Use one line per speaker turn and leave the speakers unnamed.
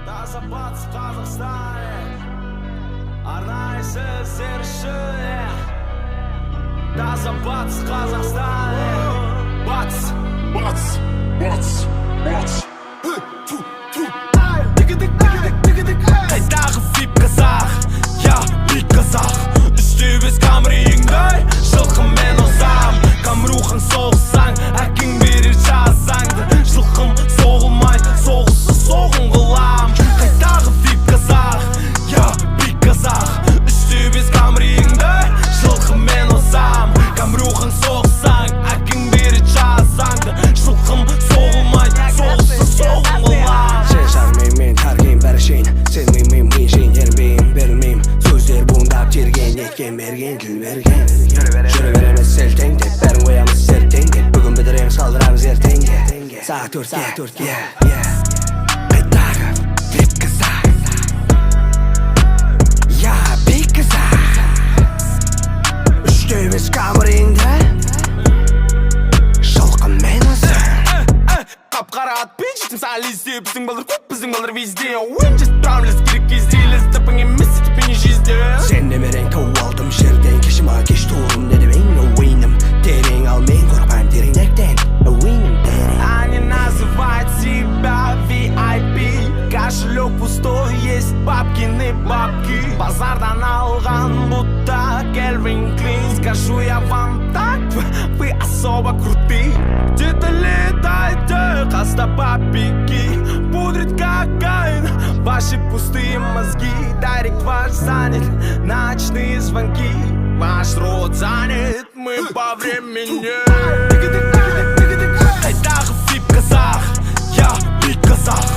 Таза батыс Қазақстан, арнайы сіздер үшін. Таза батыс Қазақстан, батыс. Қайдағы вип казах, я бит казах. Үстебес камрейіңдай, жылқымен озам. Камрухың соғысаң, әкің берер жазаңды. Жылқым соғылмай, соғысы соғын қылам. Қайдағы вип казах, я бит казах. Үстебес камрейіңдай, жылқымен озам. Камрухың соғысаң, әкің берер жазаңды. Жылқым соғылмай, соғысы соғын қылам.
Сен жармеймен тарген бәрі шейін, сен меймейм жейін ермейм бермейм. Сөздер буындап жерген, еткен берген, тіл берген. Жүрі береміз селтеңдеп, бәрін қоямыз сертеңдеп. Бүгін бітіреміз қалдырамыз ертеңге. Сағат 4-ге Қайдағы вип казах, я бит казах. Үштеміз камеріңді, жылқымен озам.
Қап-қара атпен жетім саған лезде. Біздің балдар көп, біздің балдар везде. Ойын жетіп тұрамыз керек кезде. Лезтіпің емес, етіпені жезде.
Сен немерең тау алдым жерден. Кешіма кеш туырым дедімең. Ойыным терең, ал мен қорқпайым тереңдіктен. Ойыным терең.
Они называют себя VIP. Кошелек пустой, есть бабкины бабки. Базардан алған будто Кельвин Клин. Скажу я вам так, вы особо крутые. Где-то летайте, хаста папики. Пудрит кокаин, ваши пустые мозги. Директ ваш занят, ночные звонки. Ваш рот занят, мы по времени. Қайдағы вип казах, я бит казах.